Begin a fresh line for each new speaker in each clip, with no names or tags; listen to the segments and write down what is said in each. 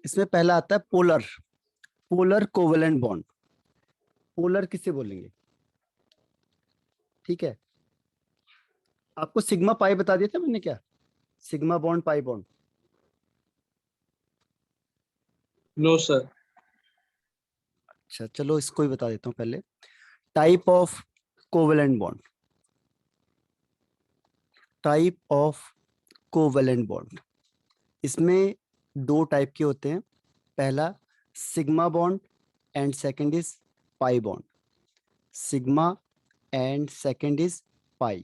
इसमें पहला आता है polar, polar covalent bond. Polar किसे बोलेंगे? ठीक है, आपको सिग्मा पाई बता दिया था मैंने क्या? Sigma bond pi bond.
No sir.
अच्छा चलो इसको ही बता देता हूँ पहले। Type of covalent bond, type of covalent bond, इसमें दो टाइप के होते हैं। पहला sigma bond and second is pi bond. Sigma and second is pi.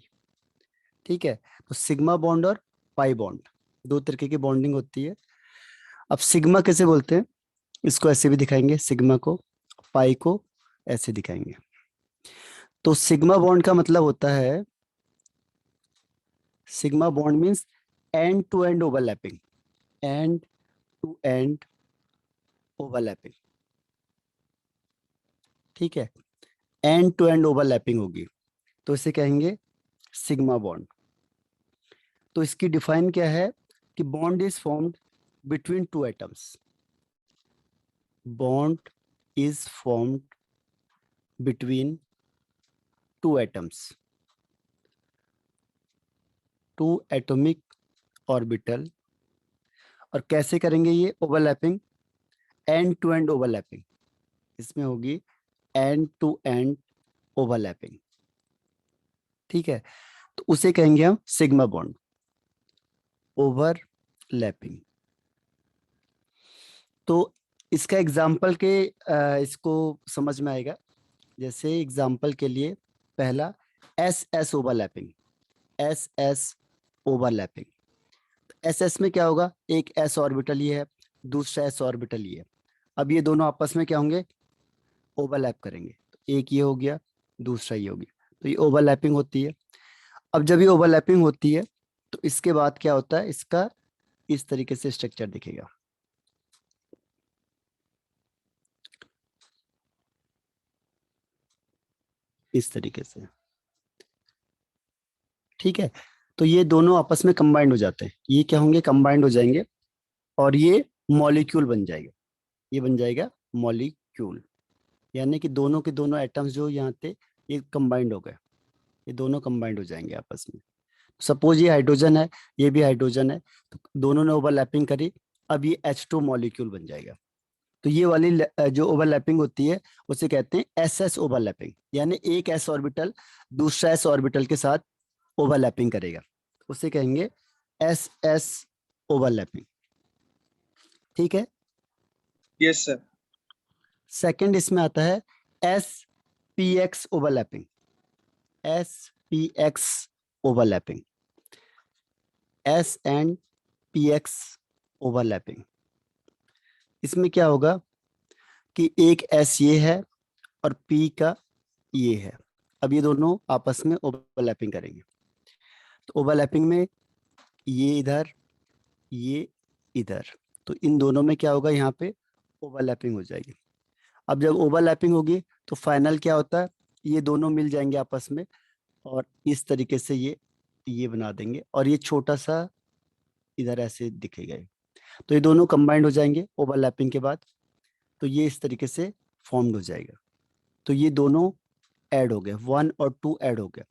ठीक है, तो सिग्मा बॉन्ड और पाई बॉन्ड दो तरीके की बॉन्डिंग होती है। अब सिग्मा कैसे बोलते हैं, इसको ऐसे भी दिखाएंगे सिग्मा को, पाई को ऐसे दिखाएंगे। तो सिग्मा बॉन्ड का मतलब होता है, sigma bond means end to end overlapping, end to end overlapping. ठीक है, एंड टू एंड ओवरलैपिंग होगी तो इसे कहेंगे सिग्मा बॉन्ड। तो इसकी डिफाइन क्या है कि bond is formed between two atoms, bond is formed between two atoms, two atomic orbital. और कैसे करेंगे ये overlapping? End to end overlapping, इसमें होगी एंड टू एंड ओवरलैपिंग। ठीक है, तो उसे कहेंगे हम सिग्मा बॉन्ड, ओवरलैपिंग। तो इसका एग्जाम्पल के इसको समझ में आएगा। जैसे एग्जाम्पल के लिए पहला S S overlapping, S S overlapping. S S में क्या होगा, एक एस ऑर्बिटल ये है, दूसरा एस ऑर्बिटल ये है। अब ये दोनों आपस में क्या होंगे, ओवरलैप करेंगे। तो एक ये हो गया, दूसरा ये हो गया, तो ये ओवरलैपिंग होती है। अब जब ये ओवरलैपिंग होती है तो इसके बाद क्या होता है, इसका इस तरीके से स्ट्रक्चर दिखेगा। इस तरीके से। ठीक है, तो ये दोनों आपस में कंबाइंड हो जाते हैं, ये क्या होंगे, कंबाइंड हो जाएंगे और ये मॉलिक्यूल बन जाएगा। ये बन जाएगा मॉलिक्यूल, यानी कि दोनों के दोनों एटम्स जो यहाँ थे ये कंबाइंड हो गए, ये दोनों कंबाइंड हो जाएंगे आपस में। सपोज ये हाइड्रोजन है, ये भी हाइड्रोजन है, तो दोनों ने ओवरलैपिंग करी, अब ये H2 मॉलिक्यूल बन जाएगा। तो ये वाली जो ओवरलैपिंग होती है उसे कहते हैं एस एस ओवरलैपिंग, यानी एक एस ऑर्बिटल दूसरा एस ऑर्बिटल के साथ ओवरलैपिंग करेगा, उसे कहेंगे एस एस ओवरलैपिंग। ठीक है,
यस सर।
सेकंड इसमें आता है S P x overlapping, S P x overlapping, S and P x overlapping. इसमें क्या होगा कि एक एस ये है और पी का ये है। अब ये दोनों आपस में ओवरलैपिंग करेंगे, तो ओवरलैपिंग में ये इधर, ये इधर, तो इन दोनों में क्या होगा, यहाँ पे ओवरलैपिंग हो जाएगी। अब जब ओवरलैपिंग होगी तो फाइनल क्या होता है, ये दोनों मिल जाएंगे आपस में और इस तरीके से ये बना देंगे और ये छोटा सा इधर ऐसे दिखेगा। तो ये दोनों कंबाइंड हो जाएंगे ओवरलैपिंग के बाद, तो ये इस तरीके से फॉर्म्ड हो जाएगा। तो ये दोनों ऐड हो गए, 1 और 2 ऐड हो गए,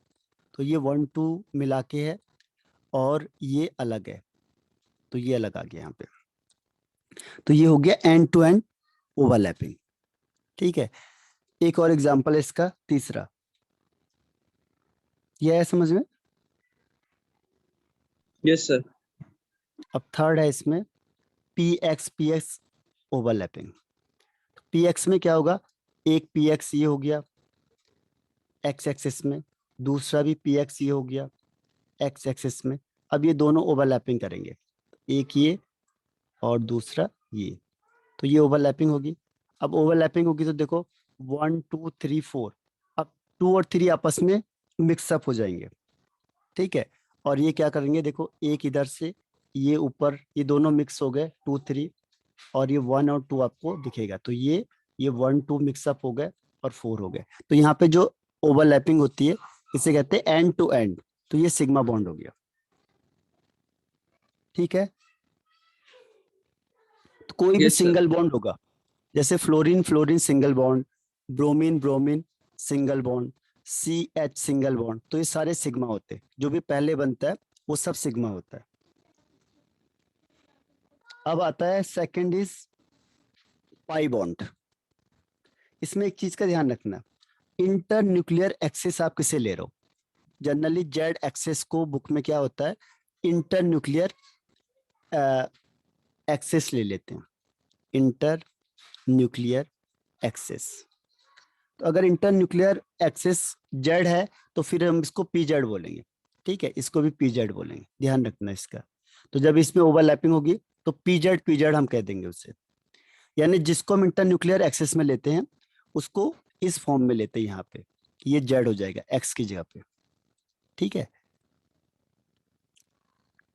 तो ये 1 2 मिला के है और ये अलग है, तो ये अलग आ गया यहाँ पे। तो ये हो गया एंड टू एंड ओवरलैपिंग। ठीक है, एक और एग्जांपल है इसका, तीसरा, ये है समझ में?
Yes sir.
अब थर्ड है इसमें P x overlapping. P x में क्या होगा, एक पी एक्स ये हो गया एक्स एक्सिस में, दूसरा भी पी एक्स ये हो गया एक्स एक्सिस में। अब ये दोनों ओवरलैपिंग करेंगे, एक ये और दूसरा ये, तो ये ओवरलैपिंग होगी। अब ओवरलैपिंग होगी तो देखो 1 2 3 4, अब 2 और 3 आपस में मिक्सअप हो जाएंगे। ठीक है, और ये क्या करेंगे, देखो एक इधर से ये ऊपर, ये दोनों मिक्स हो गए 2 3, और ये 1 और 2 आपको दिखेगा, तो ये 1 2 मिक्सअप हो गए और 4 हो गए। तो यहाँ पे जो ओवरलैपिंग होती है इसे कहते हैं एंड टू एंड, तो ये सिग्मा बॉन्ड हो गया। ठीक है, तो कोई भी
Yes, sir.
सिंगल बॉन्ड होगा, जैसे fluorine fluorine single bond, bromine bromine single bond, CH single bond, तो ये सारे सिग्मा होते हैं। जो भी पहले बनता है वो सब सिग्मा होता है। अब आता है सेकंड इज पाई बॉन्ड। इसमें एक चीज का ध्यान रखना, इंटर न्यूक्लियर एक्सिस आप किसे ले रहे हो। जनरली जेड एक्सिस को बुक में क्या होता है, इंटर न्यूक्लियर एक्सिस ले लेते हैं, इंटर न्यूक्लियर एक्सिस। तो अगर इंटर न्यूक्लियर एक्सिस जेड है तो फिर हम इसको पी जेड बोलेंगे, ठीक है, इसको भी पी जेड बोलेंगे, ध्यान रखना इसका। तो जब इसमें ओवरलैपिंग होगी तो पी जेड हम कह देंगे उसे, यानी जिसको हम इंटर न्यूक्लियर एक्सिस में लेते हैं उसको इस फॉर्म में लेते हैं यहाँ पे, ये जेड हो जाएगा एक्स की जगह पे, ठीक है।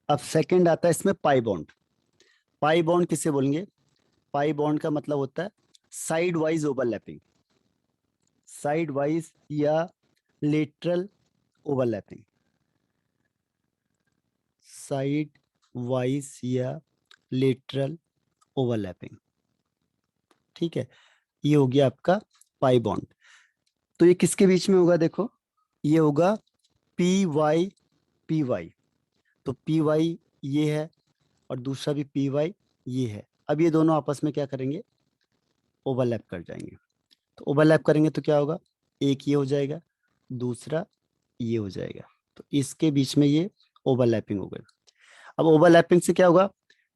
अब सेकंड आता है इसमें पाई बॉन्ड। पाई बॉन्ड किसे बोलेंगे, पाई बॉन्ड का मतलब होता है side wise overlapping, side wise या लेटरल ओवरलैपिंग, साइड वाइज या लेटरल ओवरलैपिंग, ठीक है। ये हो गया आपका पाई बॉन्ड। तो ये किसके बीच में होगा, देखो ये होगा पी वाई, तो पी वाई ये है और दूसरा भी पी वाई ये है। अब ये दोनों आपस में क्या करेंगे, ओवरलैप कर जाएंगे। तो ओवरलैप करेंगे तो क्या होगा, एक ये हो जाएगा, दूसरा ये हो जाएगा, तो इसके बीच में ये ओवरलैपिंग हो गई। अब ओवरलैपिंग से क्या होगा,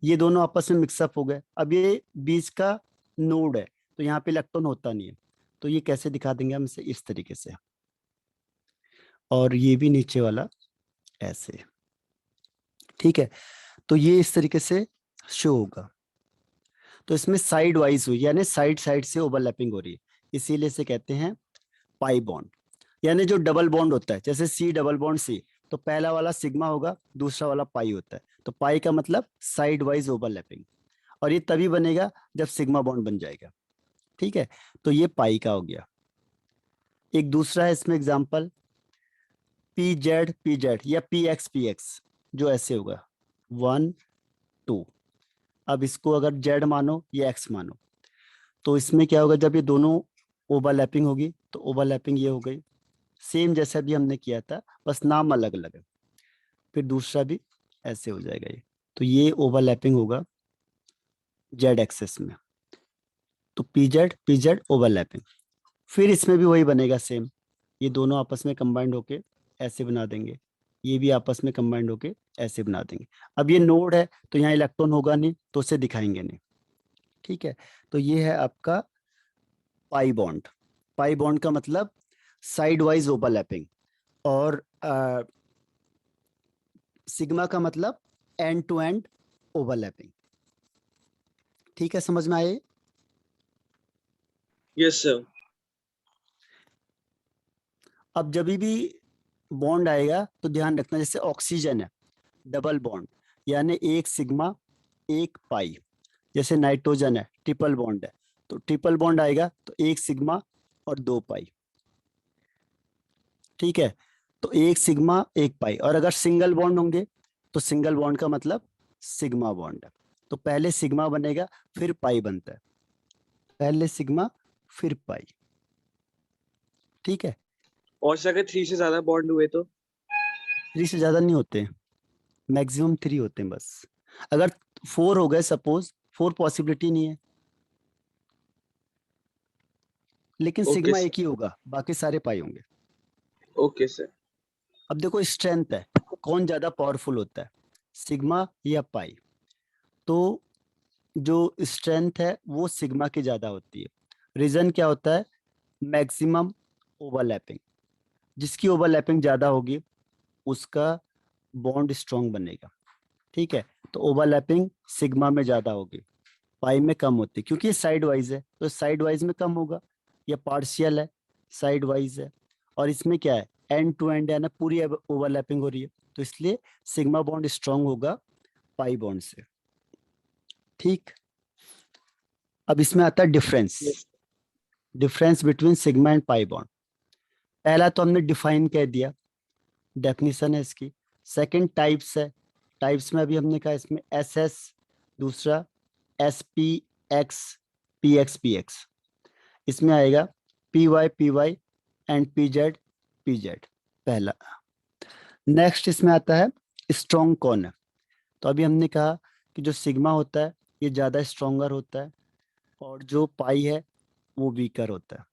ये दोनों आपस में मिक्सअप हो गए। अब ये बीच का नोड है तो यहाँ पे इलेक्ट्रॉन होता नहीं है, तो ये कैसे दिखा देंगे हम इसे, इस तरीके से, और ये भी नीचे वाला ऐसे, ठीक है। तो ये इस तरीके से शो होगा। तो इसमें साइड वाइज हुई, यानी साइड साइड से ओवरलैपिंग हो रही है, इसीलिए इसे कहते हैं पाई बॉन्ड। यानी जो डबल बॉन्ड होता है, जैसे सी डबल बॉन्ड सी, तो पहला वाला सिग्मा होगा, दूसरा वाला पाई होता है, तो पाई का मतलब साइड वाइज ओवरलैपिंग, और ये तभी बनेगा जब सिग्मा बॉन्ड बन जाएगा, ठीक है। तो ये पाई का हो गया। एक दूसरा है इसमें एग्जांपल, पी जेड या पी एक्स, जो ऐसे होगा 1 2। अब इसको अगर जेड मानो या एक्स मानो, तो इसमें क्या होगा, जब ये दोनों ओवरलैपिंग होगी तो ओवरलैपिंग ये हो गई, सेम जैसा भी हमने किया था, बस नाम अलग अलग है। फिर दूसरा भी ऐसे हो जाएगा ये, तो ये ओवरलैपिंग होगा जेड एक्सेस में, तो पी जेड ओवरलैपिंग। फिर इसमें भी वही बनेगा सेम, ये दोनों आपस में कंबाइंड होके ऐसे बना देंगे, ये भी आपस में कंबाइंड होके ऐसे बना देंगे। अब ये नोड है तो यहाँ इलेक्ट्रॉन होगा नहीं तो उसे दिखाएंगे नहीं, ठीक है। तो ये है आपका पाई बॉन्ड। पाई बॉन्ड का मतलब साइड वाइज ओवरलैपिंग, और सिग्मा का मतलब एंड टू एंड ओवरलैपिंग, ठीक है, समझ में आए।
Yes, sir.
अब जब भी बॉन्ड आएगा तो ध्यान रखना, जैसे ऑक्सीजन है डबल बॉन्ड, यानी एक सिग्मा एक पाई। जैसे नाइट्रोजन है ट्रिपल बॉन्ड है, तो ट्रिपल बॉन्ड आएगा तो एक सिग्मा और 2 पाई, ठीक है। तो एक सिग्मा एक पाई, और अगर सिंगल बॉन्ड होंगे तो सिंगल बॉन्ड का मतलब सिग्मा बॉन्ड है। तो पहले सिग्मा बनेगा फिर पाई बनता है, पहले सिग्मा फिर पाई, ठीक है।
और से अगर 3 से ज्यादा बॉन्ड हुए तो?
3 से ज्यादा नहीं होते, मैक्सिमम 3 होते हैं बस। अगर 4 हो गए सपोज, 4 पॉसिबिलिटी नहीं है, लेकिन
ओके
सिग्मा
सर.
एक ही होगा, बाकी सारे पाई होंगे।
Okay sir.
अब देखो स्ट्रेंथ है, कौन ज्यादा पावरफुल होता है, सिग्मा या पाई। तो जो स्ट्रेंथ है वो सिग्मा की ज्यादा होती है। रीजन क्या होता है, मैक्सिमम ओवरलैपिंग, जिसकी ओवरलैपिंग ज्यादा होगी उसका बॉन्ड स्ट्रॉन्ग बनेगा, ठीक है। तो ओवरलैपिंग सिग्मा में ज्यादा होगी, पाई में कम होती है, क्योंकि साइड वाइज है तो साइड वाइज में कम होगा, या पार्शियल है साइड वाइज है, और इसमें क्या है एंड टू एंड है ना, पूरी ओवरलैपिंग हो रही है, तो इसलिए सिग्मा बॉन्ड स्ट्रॉन्ग होगा पाई बॉन्ड से, ठीक। अब इसमें आता है difference,
Yes.
Difference between sigma and pi bond. पहला तो हमने डिफाइन कह दिया, डेफिनेशन है इसकी। सेकंड टाइप्स है, टाइप्स में अभी हमने कहा इसमें एस एस, दूसरा SPX इसमें आएगा PY एंड PZ पहला। नेक्स्ट इसमें आता है स्ट्रॉन्ग कौन है। तो अभी हमने कहा कि जो सिग्मा होता है ये ज्यादा स्ट्रॉन्गर होता है और जो पाई है वो वीकर होता है।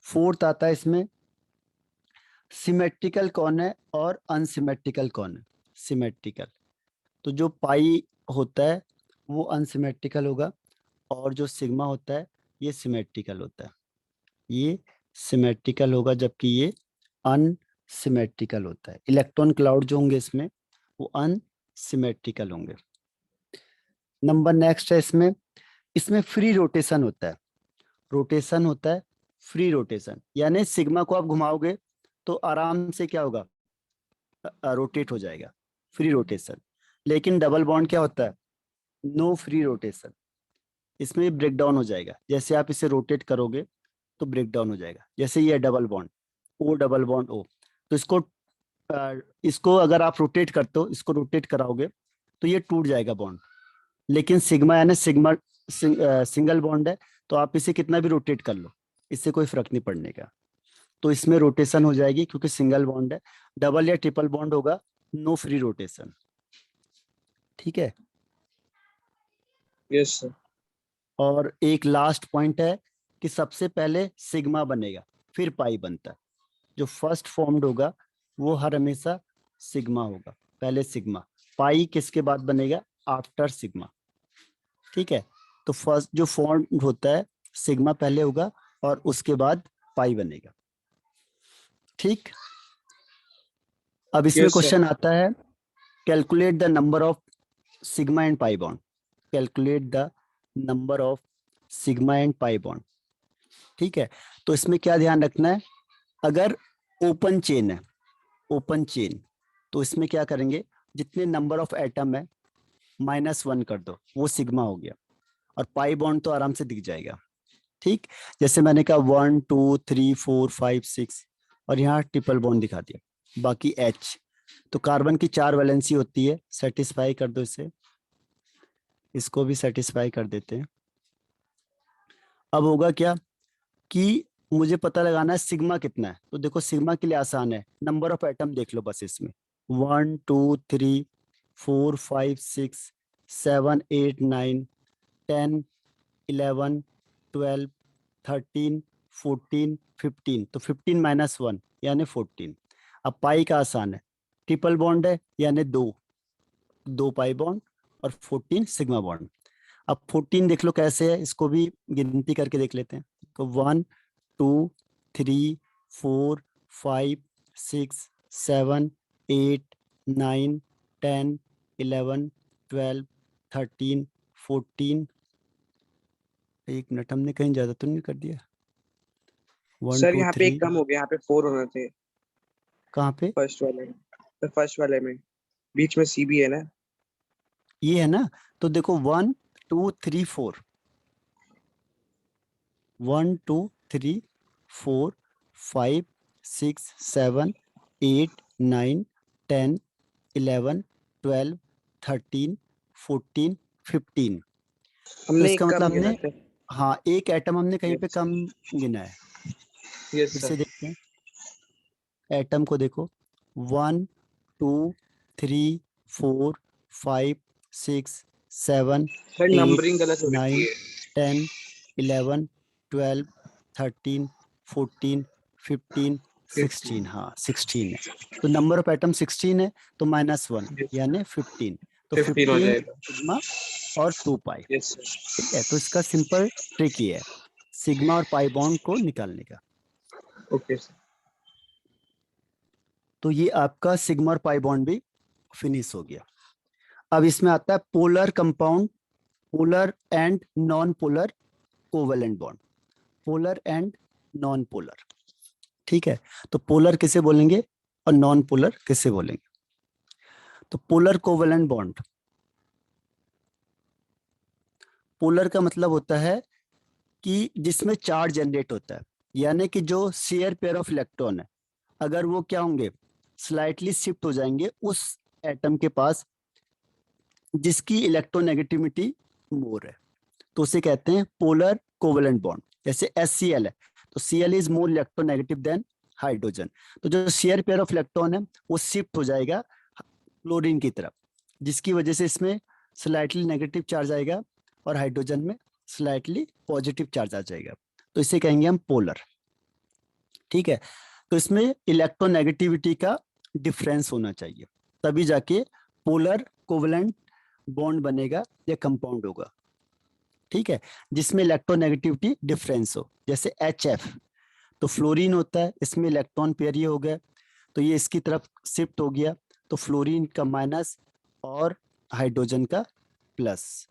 फोर्थ आता है इसमें सिमेट्रिकल कौन है और अनसिमेट्रिकल कौन है। सिमेट्रिकल तो जो पाई होता है वो अनसिमेट्रिकल होगा और जो सिग्मा होता है ये सिमेट्रिकल होता है। ये सिमेट्रिकल होगा जबकि ये अनसिमेट्रिकल होता है। इलेक्ट्रॉन क्लाउड जो होंगे इसमें वो अनसिमेट्रिकल होंगे। नंबर नेक्स्ट है इसमें इसमें फ्री रोटेशन होता है। रोटेशन होता है फ्री रोटेशन, यानी सिग्मा को आप घुमाओगे तो आराम से क्या होगा, रोटेट हो जाएगा, फ्री रोटेशन। लेकिन डबल बॉन्ड क्या होता है, नो फ्री रोटेशन, इसमें ब्रेक डाउन हो जाएगा। जैसे आप इसे रोटेट करोगे तो ब्रेक डाउन हो जाएगा। जैसे ये double bond O double bond O, तो इसको अगर आप रोटेट करते हो, इसको रोटेट कराओगे तो ये टूट जाएगा बॉन्ड। लेकिन सिग्मा यानी सिंगल बॉन्ड है, तो आप इसे कितना भी रोटेट कर लो इससे कोई फर्क नहीं पड़ने का। तो इसमें रोटेशन हो जाएगी क्योंकि सिंगल बॉन्ड है। डबल या ट्रिपल बॉन्ड होगा, नो फ्री रोटेशन। ठीक है।
Yes sir.
और एक लास्ट पॉइंट है कि सबसे पहले सिग्मा बनेगा फिर पाई बनता है। जो फर्स्ट फॉर्म्ड होगा वो हर हमेशा सिग्मा होगा, पहले सिग्मा। पाई किसके बाद बनेगा, आफ्टर सिग्मा। ठीक है। तो फर्स्ट जो फॉर्म होता है सिग्मा पहले होगा और उसके बाद पाई बनेगा। ठीक। अब इसमें
यस सर।
क्वेश्चन आता है calculate the number of sigma and pi bond. Calculate the number of sigma and pi bond. ठीक है। तो इसमें क्या ध्यान रखना है, अगर ओपन चेन है, ओपन चेन, तो इसमें क्या करेंगे, जितने नंबर ऑफ एटम है -1 कर दो, वो सिग्मा हो गया। और पाई बॉन्ड तो आराम से दिख जाएगा। ठीक। जैसे मैंने कहा 1 2 3 4 5 6 और यहाँ ट्रिपल बॉन्ड दिखा दिया, बाकी H। तो कार्बन की 4 वैलेंसी होती है, सेटिस्फाई कर दो इसे, इसको भी सेटिस्फाई कर देते हैं। अब होगा क्या कि मुझे पता लगाना है सिग्मा कितना है। तो देखो सिग्मा के लिए आसान है, नंबर ऑफ एटम देख लो बस इसमें, 1 2 3 4 5 6 7 8 9 10 11 12 13 14 15, तो 15 - 1 यानी 14। अब पाई का आसान है, ट्रिपल बॉन्ड है यानी दो पाई बॉन्ड और 14 सिग्मा बॉन्ड। अब 14 देख लो कैसे है, इसको भी गिनती करके देख लेते हैं। तो 1 2 3 4 5 6 7 8 9 10 11 12 13 14। एक मिनट, हमने कहीं ज्यादा तो नहीं कर दिया। 1
सर
2
यहाँ पे
3
एक कम हो गया, यहाँ पे 4 होना थे
कहाँ पे,
फर्स्ट वाले में। तो फर्स्ट वाले में बीच में सी भी है ना।
ये है ना। तो देखो 1 2 3 4, 1 2 3 4 5 6 7 8 9 10 11 12 13 14 15। तो
हमने
इसका
एक
मतलब
कम गिना
हमने,
था।
हाँ एक एटम हमने कहीं पे
यस।
कम गिना है।
यस
फिर
सर।
से देखते हैं, एटम को देखो 1 2 3 4 5 6 7
सर
8
नंबरिंग गलत हो रखी
9
है।
10 11 12 13 14 15 16, हाँ 16 है। तो नंबर ऑफ एटम 16 है, तो -1 यानी 15। तो
15 हो
15
जाएगा।
सिग्मा और 2 पाई।
Yes sir.
ठीक है। तो इसका सिंपल ट्रिक ये है सिग्मा और पाई बॉन्ड को निकालने का।
Okay sir.
तो ये आपका सिग्मा और पाई बॉन्ड भी फिनिश हो गया। अब इसमें आता है polar compound, polar and non polar covalent bond. Polar and non polar. ठीक है। तो पोलर किसे बोलेंगे और नॉन पोलर किसे बोलेंगे। तो पोलर कोवेलेंट बॉन्ड, पोलर का मतलब होता है कि जिसमें चार्ज जनरेट होता है, यानी कि जो शेयर पेयर ऑफ इलेक्ट्रॉन है, अगर वो क्या होंगे, स्लाइटली शिफ्ट हो जाएंगे उस एटम के पास जिसकी इलेक्ट्रोनेगेटिविटी मोर है, तो उसे कहते हैं पोलर कोवेलेंट बॉन्ड। जैसे HCl है, तो Cl is more electronegative than hydrogen, तो जो शेयर पेयर ऑफ इलेक्ट्रॉन है वो शिफ्ट हो जाएगा क्लोरीन की तरफ, जिसकी वजह से इसमें स्लाइटली नेगेटिव चार्ज आएगा और हाइड्रोजन में स्लाइटली पॉजिटिव चार्ज आ जाएगा, तो इसे कहेंगे हम पोलर। ठीक है, तो इसमें इलेक्ट्रोनेगेटिविटी का डिफरेंस होना चाहिए, तभी जाके पोलर कोवेलेंट बॉन्ड बनेगा या कंपाउंड होगा। ठीक है, जिसमें इलेक्ट्रोनेगेटिविटी डिफरेंस हो, जैसे HF, तो फ्लोरीन होता है, इसमें इलेक्ट्रॉन पेयर ये हो गया, तो ये इसकी तरफ शिफ्ट हो गया, तो फ्लोरीन का माइनस और हाइड्रोजन का प्लस,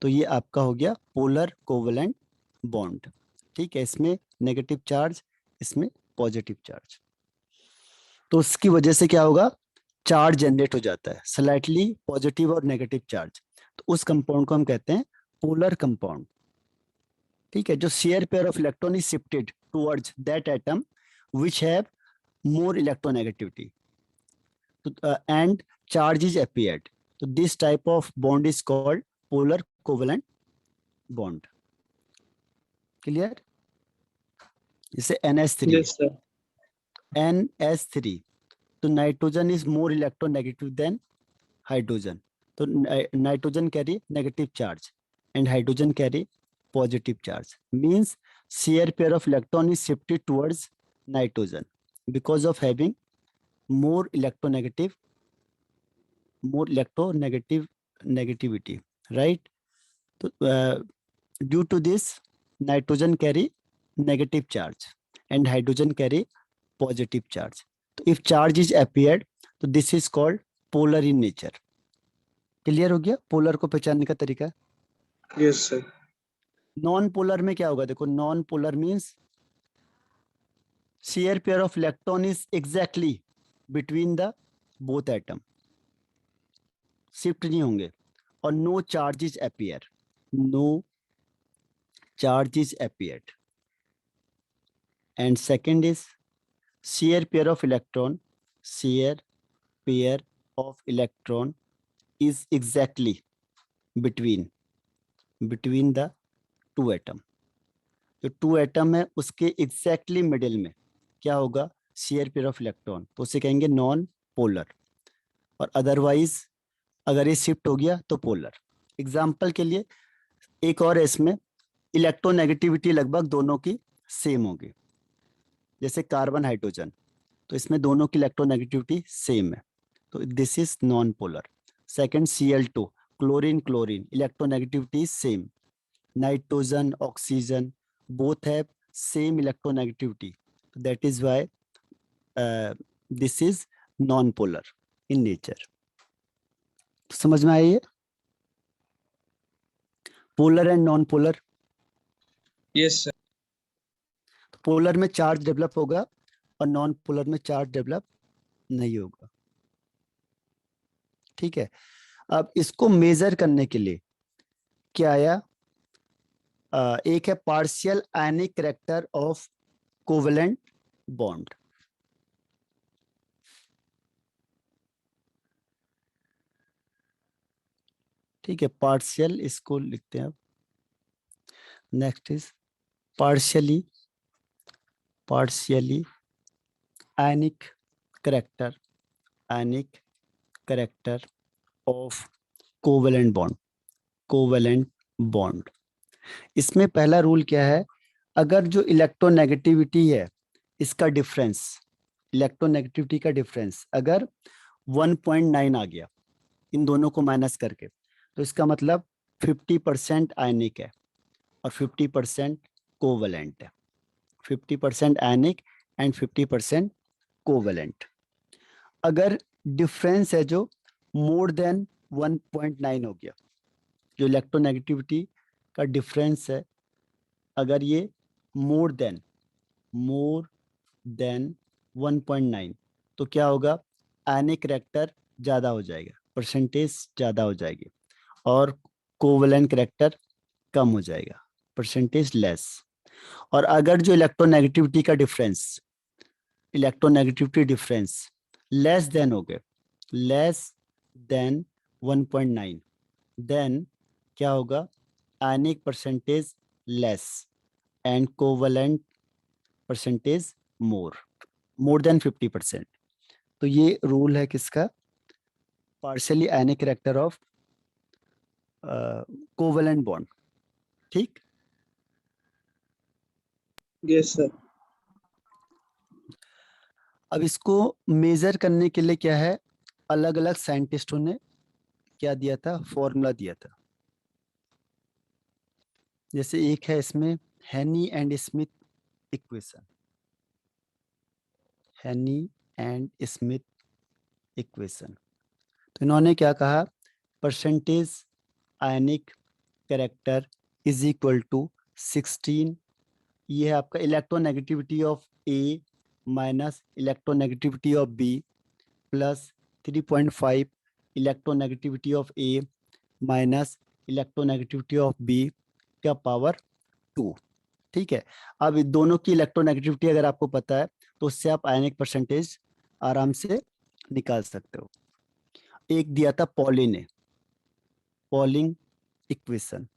तो ये आपका हो गया पोलर कोवेलेंट बॉन्ड। ठीक है, इसमें नेगेटिव चार्ज, इसमें पॉजिटिव चार्ज, तो उसकी वजह से क्या होगा, चार्ज जनरेट हो जाता है, स्लाइटली पॉजिटिव और नेगेटिव चार्ज, तो उस कंपाउंड को हम कहते हैं पोलर कंपाउंड। ठीक है, जो share pair of electron is shifted towards that atom which have more electronegativity, and charge is appeared, so this type of bond is called polar covalent bond. Clear? जैसे NH3,
Yes, sir.
NH3, तो nitrogen is more electronegative than hydrogen, तो nitrogen carry negative charge and hydrogen carry positive charge, means share pair of electron is shifted towards nitrogen because of having more electronegativity, right? So, due to this, nitrogen carry negative charge and hydrogen carry positive charge. So if charge is appeared, so this is called polar in nature. Clear हो गया polar को पहचानने का तरीका?
Yes, sir.
Non polar में क्या होगा, देखो non polar means share pair of electron is exactly between the both atom, shift नहीं होंगे, और no charges appear, no charges appeared, and second is share pair of electron, share pair of electron is exactly between the two atom, जो two atom है उसके exactly middle में क्या होगा, share pair of electron, तो उसे कहेंगे non polar, और अदरवाइज अगर ये शिफ्ट हो गया तो पोलर। एग्जाम्पल के लिए एक और है, इसमें इलेक्ट्रोनेगेटिविटी लगभग दोनों की सेम होगी, जैसे कार्बन हाइड्रोजन, तो इसमें दोनों की इलेक्ट्रोनेगेटिविटी सेम है, तो this is non polar. Second Cl2, chlorine chlorine, electronegativity is same, nitrogen oxygen both have same electronegativity, that is why this is non polar in nature. समझ में आई है? Polar and non polar,
Yes, sir.
Polar में charge develop होगा और non polar में charge develop नहीं होगा। ठीक है, अब इसको मेजर करने के लिए क्या आया, एक है partial ionic character of covalent bond, ठीक है, पार्शियल इसको लिखते हैं अब। Next is partially ionic character of covalent bond. इसमें पहला रूल क्या है, अगर जो इलेक्ट्रोनेगेटिविटी है इसका डिफरेंस, इलेक्ट्रोनेगेटिविटी का डिफरेंस अगर 1.9 आ गया इन दोनों को माइनस करके, तो इसका मतलब 50% आयनिक है और 50% कोवेलेंट है, 50% आयनिक एंड 50% कोवेलेंट। अगर डिफरेंस है जो मोर देन 1.9 हो गया, जो इलेक्ट्रोनेगेटिविटी का डिफरेंस है, अगर ये मोर देन 1.9, तो क्या होगा, आयनिक कैरेक्टर ज्यादा हो जाएगा, परसेंटेज ज्यादा हो जाएगी, और कोवेलेंट कैरेक्टर कम हो जाएगा, परसेंटेज लेस। और अगर जो इलेक्ट्रोनेगेटिविटी डिफरेंस लेस देन हो गए, लेस देन 1.9, देन क्या होगा, ionic percentage less and covalent percentage more than 50%। तो ये रूल है किसका? Partially ionic character of covalent bond. ठीक,
यस सर।
अब इसको मेजर करने के लिए क्या है, अलग अलग साइंटिस्टों ने क्या दिया था, फॉर्मूला दिया था। जैसे एक है इसमें Hannay and Smith equation, Hannay and Smith equation. तो इन्होंने क्या कहा, percentage ionic character is equal to 16, ये है आपका electronegativity of A minus electronegativity of B plus 3.5 electronegativity of A minus electronegativity of B का पावर 2। ठीक है, अब इन दोनों की इलेक्ट्रोनेगेटिविटी अगर आपको पता है तो उससे आप आयनिक परसेंटेज आराम से निकाल सकते हो। एक दिया था पॉली ने, पॉलिंग इक्वेशन।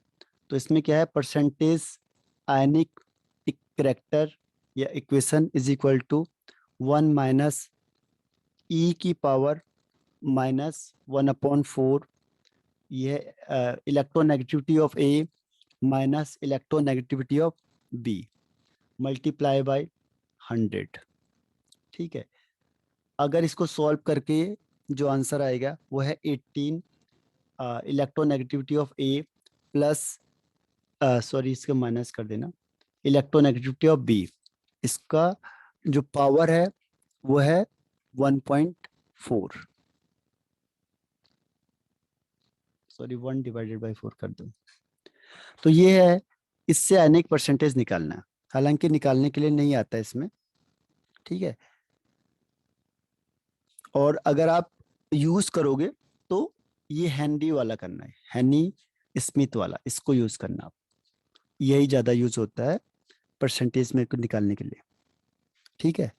तो इसमें क्या है, परसेंटेज आयनिक कैरेक्टर या equation is equal to 1 minus E की पावर -1/4, यह electronegativity of A minus electronegativity of B multiply by 100। ठीक है, अगर इसको सॉल्व करके जो आंसर आएगा वो है 18 electronegativity of A plus sorry इसके माइनस कर देना इलेक्ट्रोनेगेटिविटी ऑफ बी, इसका जो पावर है वो है 1.4, सॉरी 1/4 कर दो। तो ये है, इससे आयनिक परसेंटेज निकालना है, हालांकि निकालने के लिए नहीं आता है इसमें। ठीक है, और अगर आप यूज करोगे तो ये हैंडी वाला करना है, हैनी स्मिथ वाला, इसको यूज करना आप, यही ज्यादा यूज होता है परसेंटेज में को निकालने के लिए। ठीक है,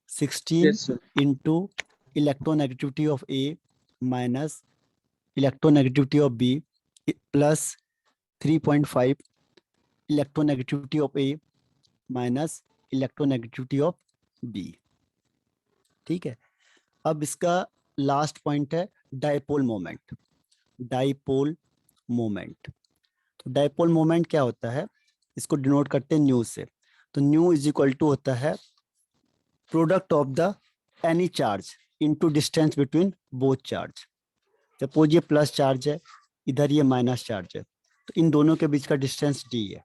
16
yes sir.
Into electronegativity of A minus electronegativity of B plus 3.5 electronegativity of A minus electronegativity of B. ठीक है, अब इसका लास्ट पॉइंट है डाइपोल मोमेंट। डाइपोल मोमेंट, तो डाइपोल मोमेंट क्या होता है, इसको डिनोट करते हैं न्यू से। तो न्यू इज इक्वल टू होता है product of the any charge into distance between both charge. Suppose ये प्लस चार्ज है, इधर ये माइनस चार्ज है, तो इन दोनों के बीच का डिस्टेंस डी है।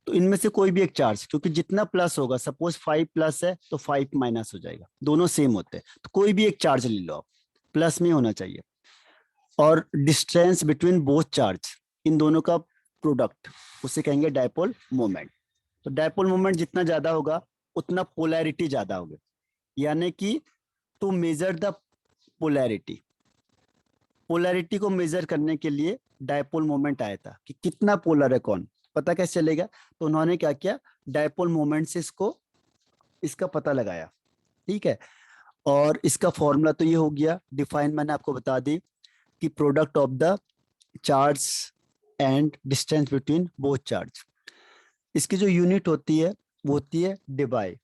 तो इनमें से कोई भी एक चार्ज, क्योंकि जितना प्लस होगा, सपोज 5 प्लस है तो 5 माइनस हो जाएगा, दोनों सेम होते हैं, तो कोई भी एक चार्ज ले लो आप, प्लस में होना चाहिए। और डिस्टेंस बिटवीन बोथ चार्ज, इन दोनों का प्रोडक्ट, उसे कहेंगे डाइपोल मोमेंट। तो डाइपोल मोमेंट जितना ज्यादा होगा उतना पोलैरिटी ज्यादा होगी, यानी कि to measure the polarity, polarity को मेजर करने के लिए डाइपोल मोमेंट आया था कि कितना पोलर है कौन, पता कैसे चलेगा। तो उन्होंने क्या किया, डाइपोल मोमेंट से इसका पता लगाया। ठीक है, और इसका फॉर्मूला तो ये हो गया डिफाइन, मैंने आपको बता दी कि product of the charge and distance between both charge. इसकी जो यूनिट होती है वो होती है डिबाई,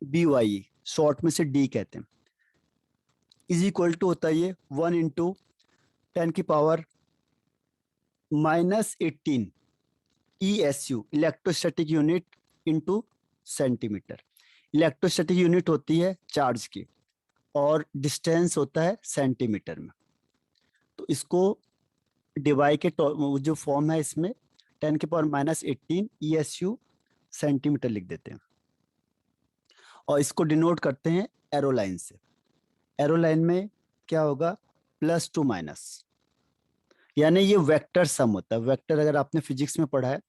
DEBY, शॉर्ट में से डी कहते हैं, इज इक्वल टू होता है ये 1 इंटू 10 की power -18 ESU, electrostatic unit into centimetre. Electrostatic unit होती है चार्ज की और डिस्टेंस होता है सेंटीमीटर में। तो इसको डिवाइड के जो फॉर्म है इसमें 10 की पावर -18 ESU सेंटीमीटर लिख देते हैं, और इसको डिनोट करते हैं एरो लाइन से। एरो लाइन में क्या होगा, +2 माइनस, यानी ये वेक्टर सम होता है। वेक्टर अगर आपने फिजिक्स में पढ़ा है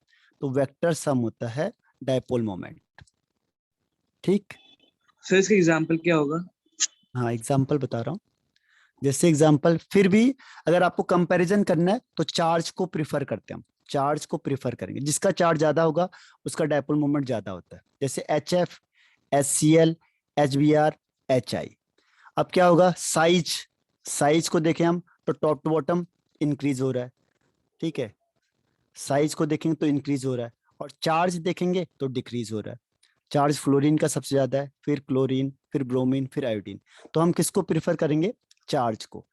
तो वेक्टर सम होता है डाइपोल मोमेंट। ठीक,
सर इसका एग्जांपल क्या होगा?
हाँ एग्जांपल बता रहा हूँ। जैसे एग्जांपल, फिर भी अगर आपको कंपैरिजन करना है तो चार्ज को प्रिफर करते हैं हम, चार्ज को प्रिफर करेंगे, जिसका चार्ज ज्यादा होगा उसका डाइपोल मोमेंट ज्यादा होता है। जैसे HF, HCl, HBr, HI। अब क्या होगा, साइज को देखें हम तो टॉप टू बॉटम इंक्रीज हो रहा है, ठीक है। साइज को देखेंगे तो इंक्रीज हो रहा है, और चार्ज देखेंगे तो डिक्रीज हो रहा है। चार्ज फ्लोरीन का सबसे ज्यादा है, फिर क्लोरीन, फिर ब्रोमीन, फिर आयोडीन। तो हम किसको प्रिफर करेंगे? चार्ज को।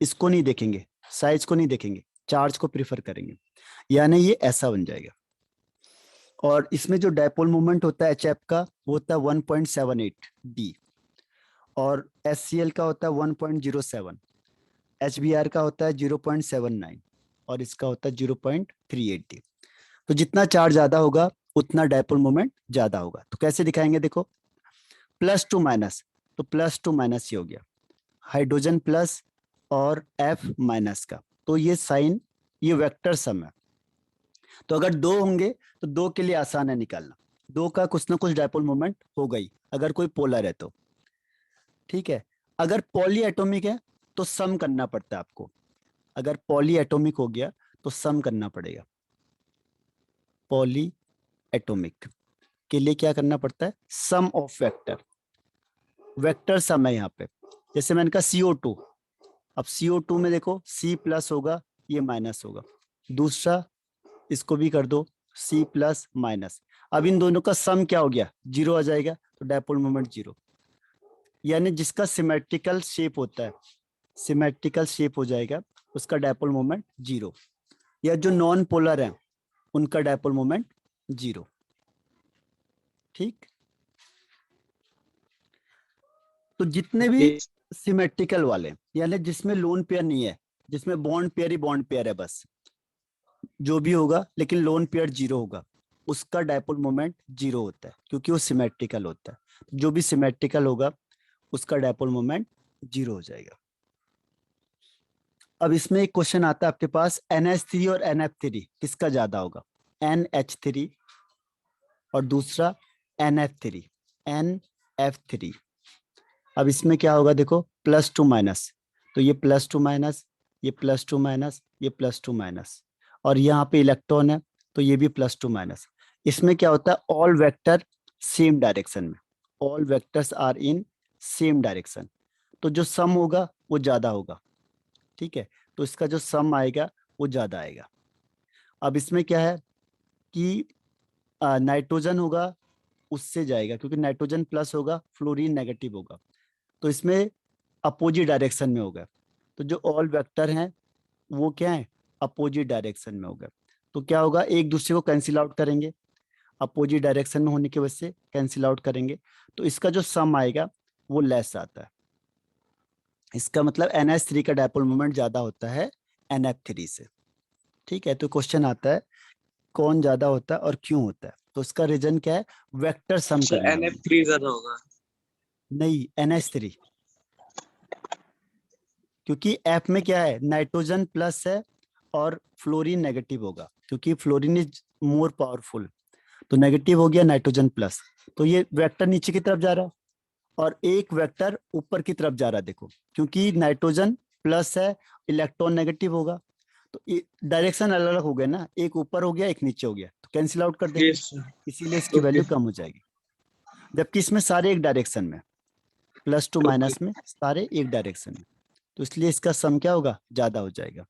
इसको नहीं देखेंगे, साइज को नहीं देखेंगे, चार्ज को प्रिफर करेंगे, यानी ये ऐसा बन जाएगा। और इसमें जो डायपोल मोमेंट होता है HF का वो होता है 1.78 D, और HCl का होता है 1.07, HBr का होता है 0.79, और इसका होता है 0.38 D। तो जितना चार्ज ज्यादा होगा उतना डायपोल मोमेंट ज्यादा होगा। तो कैसे दिखाएंगे? देखो, प्लस टू माइनस, तो प्लस टू माइनस ये हो गया, हाइड्रोजन प्लस और F माइनस का, तो ये साइन, ये वेक्टर सम है। तो अगर दो होंगे तो दो के लिए आसान है निकालना, दो का कुछ ना कुछ डायपोल मोमेंट होगा ही, अगर कोई पोलर है तो, ठीक है। अगर पॉली एटॉमिक है तो सम करना पड़ता है आपको, अगर पॉली एटॉमिक हो गया तो सम करना पड़ेगा। पॉली एटॉमिक के लिए क्या करना पड़ता है? सम ऑफ वेक्टर, वेक्टर सम है यहाँ पे। जैसे मैंने कहा CO2, अब CO2 में देखो C प्लस होगा, ये माइनस होगा। दूसरा इसको भी कर दो, C प्लस माइनस। अब इन दोनों का सम क्या हो गया? जीरो आ जाएगा, तो डायपोल मोमेंट जीरो। यानी जिसका सिमेट्रिकल शेप होता है, सिमेट्रिकल शेप हो जाएगा, उसका डायपोल मोमेंट जीरो। या जो नॉन पोलर है उनका डायपोल मोमेंट जीरो, ठीक। तो जितने भी
Yes.
सिमेट्रिकल वाले, यानी जिसमें लोन पेयर नहीं है, जिसमें बॉन्ड पेयर ही बॉन्ड पेयर है बस, जो भी होगा, लेकिन लोन पेयर जीरो होगा, उसका डायपोल मोमेंट जीरो होता है, क्योंकि वो सिमेट्रिकल होता है। जो भी सिमेट्रिकल होगा उसका डायपोल मोमेंट जीरो हो जाएगा। अब इसमें एक क्वेश्चन आता है आपके पास, NH3 और NF3 किसका ज्यादा होगा? NH3 और दूसरा NF3, NF3। अब इसमें क्या होगा? देखो, प्लस टू माइनस, तो ये प्लस टू माइनस, ये प्लस टू माइनस, ये प्लस टू माइनस, और यहाँ पे इलेक्ट्रॉन है तो ये भी प्लस टू माइनस। इसमें क्या होता है? ऑल वेक्टर सेम डायरेक्शन में, all vectors are in same direction, तो जो सम होगा वो ज्यादा होगा, ठीक है। तो इसका जो सम आएगा वो ज्यादा आएगा। अब इसमें क्या है कि नाइट्रोजन होगा उससे जाएगा, क्योंकि नाइट्रोजन प्लस होगा, फ्लोरीन नेगेटिव होगा, तो इसमें अपोजिट डायरेक्शन में होगा। तो जो ऑल वेक्टर हैं वो क्या है? अपोजिट डायरेक्शन में होगा। तो क्या होगा? एक दूसरे को कैंसिल आउट करेंगे, अपोजिट डायरेक्शन में होने की वजह से कैंसिल आउट करेंगे, तो इसका जो सम आएगा वो लेस आता है। इसका मतलब NH3 का डायपोल मोमेंट ज्यादा होता है NF3 से, ठीक है। तो क्वेश्चन आता है कौन ज्यादा होता है और क्यों होता है? तो इसका रीजन क्या है? वेक्टर सम
Sir,
करना है हमें।
NF3 ज्यादा होगा।
नहीं, NH3, क्योंकि F में क्या है? नाइट्रोजन प्लस है और फ्लोरीन नेगेटिव होगा, क्योंकि फ्लोरीन इज मोर पावरफुल, तो नेगेटिव हो गया नाइट्रोजन प्लस, तो ये वेक्टर नीचे की तरफ जा रहा है और एक वेक्टर ऊपर की तरफ जा रहा है। देखो, क्योंकि नाइट्रोजन प्लस है, इलेक्ट्रॉन नेगेटिव होगा, तो डायरेक्शन अलग अलग हो गया ना, एक ऊपर हो गया एक नीचे हो गया, तो कैंसिल आउट कर देंगे,
Yes, sir.
इसीलिए इसकी
Okay.
वैल्यू कम हो जाएगी। जबकि इसमें सारे एक डायरेक्शन में, प्लस टू
Okay.
माइनस में सारे एक डायरेक्शन में, तो इसलिए इसका सम क्या होगा? ज्यादा हो जाएगा,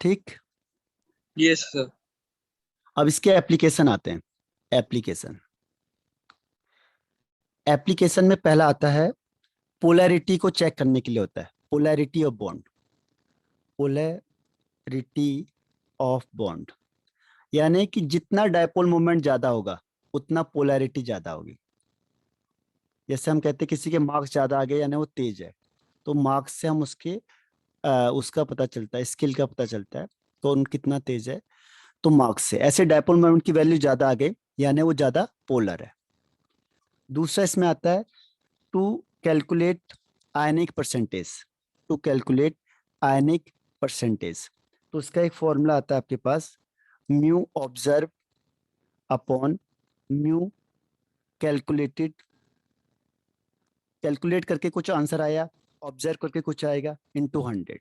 ठीक।
Yes, sir.
अब इसके एप्लीकेशन आते हैं। एप्लीकेशन, एप्लीकेशन में पहला आता है पोलैरिटी को चेक करने के लिए होता है, polarity of bond, polarity of bond, यानी कि जितना डायपोल मोमेंट ज्यादा होगा उतना पोलैरिटी ज्यादा होगी। जैसे हम कहते हैं किसी के मार्क्स ज्यादा आ गए यानी वो तेज है, तो मार्क्स से हम उसके उसका पता चलता है, स्किल का पता चलता है, तो उन कितना तेज है, तो मार्क्स से। ऐसे डायपोल मोमेंट की वैल्यू ज्यादा आ गई यानी वो ज्यादा पोलर है। दूसरा इसमें आता है to calculate ionic percentage, to calculate ionic percentage, तो उसका एक फॉर्मूला आता है आपके पास, mu observed upon mu calculated, calculate करके कुछ आंसर आया, ऑब्जर्व करके कुछ आएगा, इनटू 100,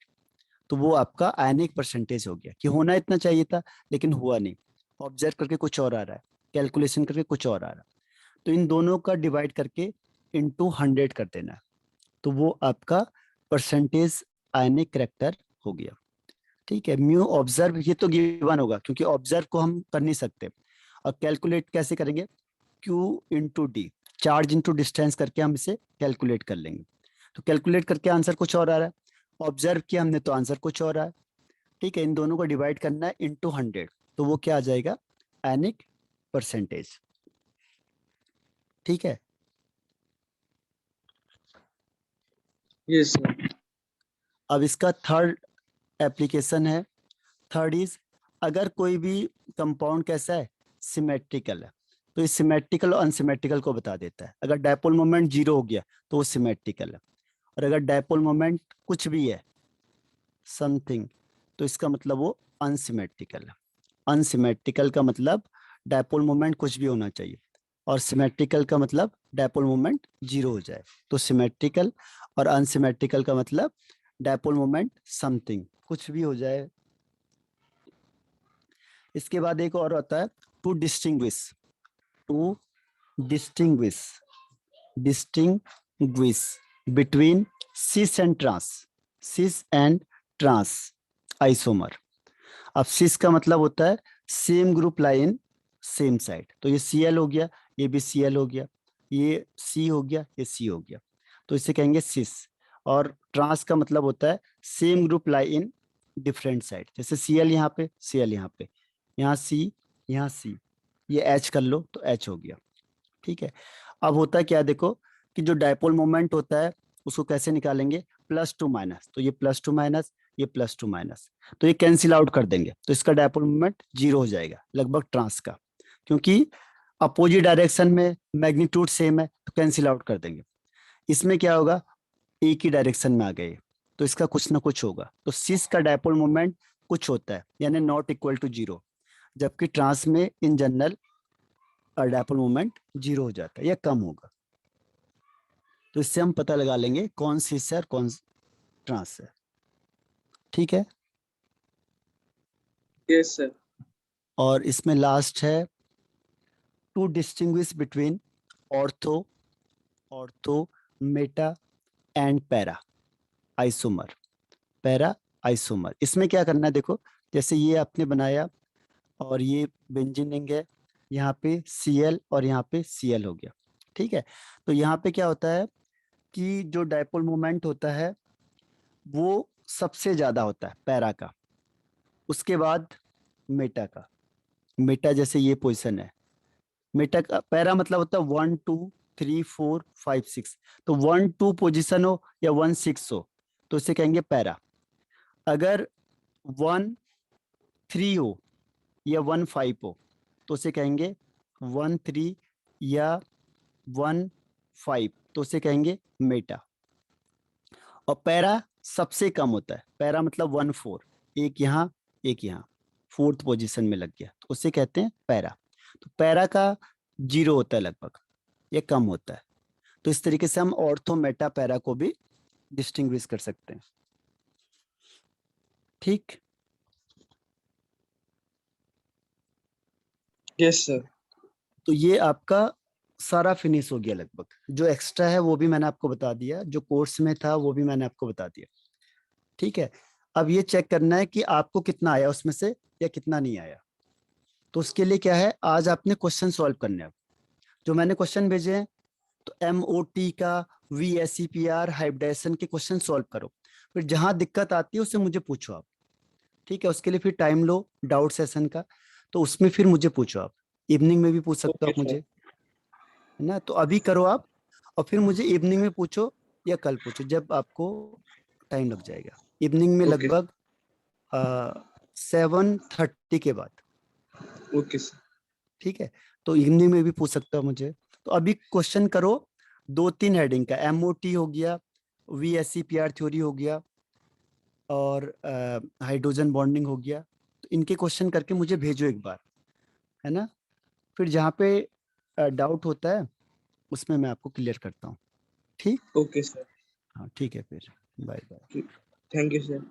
तो वो आपका आयनिक परसेंटेज हो गया। कि होना इतना चाहिए था लेकिन हुआ नहीं, ऑब्जर्व करके कुछ और आ रहा है, कैलकुलेशन करके कुछ और आ रहा है, तो इन दोनों का डिवाइड करके इनटू 100 कर देना है, तो वो आपका परसेंटेज आयनिक करेक्टर हो गया। ठीक है, म्यू ऑब्जर्व ये तो गिवन होगा क्योंकि ऑब्जर्व को हम कर नहीं सकते। और कैलकुलेट कैसे करेंगे, Q into D, charge into distance करके हम इसे कैलकुलेट कर लेंगे। तो कैलकुलेट करके आंसर कुछ और आ रहा है, ऑब्जर्व किया हमने तो आंसर कुछ और आ रहा है। ठीक है, इन दोनों को डिवाइड करना है इंटू 100, तो वो क्या आ जाएगा, आयनिक परसेंटेज। ठीक है,
Yes, sir.
अब इसका थर्ड एप्लीकेशन है। थर्ड इज, अगर कोई भी कंपाउंड कैसा है, सिमेट्रिकल है, तो इस सिमेट्रिकल और अनसिमेट्रिकल को बता देता है। अगर डायपोल मोमेंट 0 हो गया तो वो सिमेट्रिकल है, और अगर डायपोल मोमेंट कुछ भी है, समथिंग, तो इसका मतलब वो अनसिमेट्रिकल है। अनसिमेट्रिकल का मतलब डायपोल मोमेंट कुछ भी होना चाहिए, और सिमेट्रिकल का मतलब डायपोल मोमेंट 0 हो जाए। तो सिमेट्रिकल और अनसिमेट्रिकल का मतलब डायपोल मोमेंट समथिंग कुछ भी हो जाए। इसके बाद एक और आता है, to distinguish, to distinguish, distinguish between cis and trans, cis and trans isomer. अब सिस का मतलब होता है same group line same side, तो ये Cl हो गया, ये भी Cl हो गया, ये C हो गया, ये C हो गया, तो इसे कहेंगे सिस। और ट्रांस का मतलब होता है same group line different side, जैसे Cl यहाँ पे, Cl यहाँ पे, यहाँ C, यहाँ C, ये H कर लो तो H हो गया। ठीक है, अब होता है क्या, देखो कि जो डायपोल मोमेंट होता है उसको कैसे निकालेंगे, प्लस टू माइनस, तो ये प्लस टू माइनस, ये प्लस टू माइनस, तो ये कैंसिल आउट कर देंगे, तो इसका डायपोल मोमेंट 0 हो जाएगा लगभग ट्रांस का, क्योंकि अपोजिट डायरेक्शन में मैग्नीट्यूड सेम है, तो कैंसिल आउट कर देंगे। इसमें क्या होगा, एक ही डायरेक्शन में आ गए, तो इसका कुछ ना कुछ होगा, तो सिस का डायपोल मोमेंट कुछ होता है, यानी नॉट इक्वल टू 0, जबकि ट्रांस में इन जनरल डायपोल मोमेंट 0 हो जाता है या कम होगा। तो इससे हम पता लगा लेंगे कौन सिस है और कौन ट्रांस है। ठीक है,
Yes, sir.
और इसमें लास्ट है, to distinguish between ortho, ortho meta and para isomer, para isomer. इसमें क्या करना है, देखो जैसे ये आपने बनाया और ये बेंजीन रिंग है, यहाँ पे Cl और यहाँ पे Cl हो गया। ठीक है, तो यहाँ पे क्या होता है कि जो डायपोल मोमेंट होता है वो सबसे ज्यादा होता है पैरा का, उसके बाद मेटा का। मेटा जैसे ये पोजीशन है, मेटा का, पैरा मतलब होता है 1 2 3 4 5 6, तो 1 2 पोजीशन हो या 1 6 हो तो इसे कहेंगे पैरा। अगर 1 3 हो या 1 5 हो तो उसे कहेंगे 1 3 या 1 5, तो उसे कहेंगे मेटा। और पैरा सबसे कम होता है, पैरा मतलब 1 4, एक यहाँ एक यहाँ, फोर्थ पोजीशन में लग गया, तो उसे कहते हैं पैरा। तो पैरा का 0 होता है लगभग, ये कम होता है। तो इस तरीके से हम ऑर्थो मेटा पैरा को भी डिस्टिंग्विश कर सकते हैं। ठीक,
Yes, sir.
तो ये आपका सारा फिनिश हो गया लगभग। जो एक्स्ट्रा है वो भी मैंने आपको बता दिया, जो कोर्स में था वो भी मैंने आपको बता दिया। ठीक है, अब ये चेक करना है कि आपको कितना आया उसमें से या कितना नहीं आया। तो उसके लिए क्या है, आज आपने क्वेश्चन सॉल्व करने हैं। जो मैंने क्वेश्चन भेजे हैं, तो MOT का, VSEPR हाइब्रिडाइजेशन के क्वेश्चन सॉल्व करो, फिर जहां दिक्कत आती है उससे मुझे पूछो आप। ठीक है, उसके लिए फिर टाइम लो डाउट सेशन का, तो उसमें फिर मुझे पूछो आप, इवनिंग में भी पूछ सकते हो
Okay,
आप मुझे,
sir.
है ना। तो अभी करो आप, और फिर मुझे इवनिंग में पूछो या कल पूछो, जब आपको टाइम लग जाएगा। इवनिंग में
Okay.
लगभग 7:30 के बाद।
Okay, sir.
ठीक है, तो इवनिंग में भी पूछ सकते हो मुझे। तो अभी क्वेश्चन करो 2-3 हेडिंग का, MOT हो गया, VSEPR थ्योरी हो गया, और हाइड्रोजन बॉन्डिंग हो गया। तो इनके क्वेश्चन करके मुझे भेजो एक बार, है ना। फिर जहाँ पे डाउट होता है उसमें मैं आपको क्लियर करता हूँ। ठीक,
Okay, sir.
हाँ ठीक है, फिर bye bye.
Thank you, sir.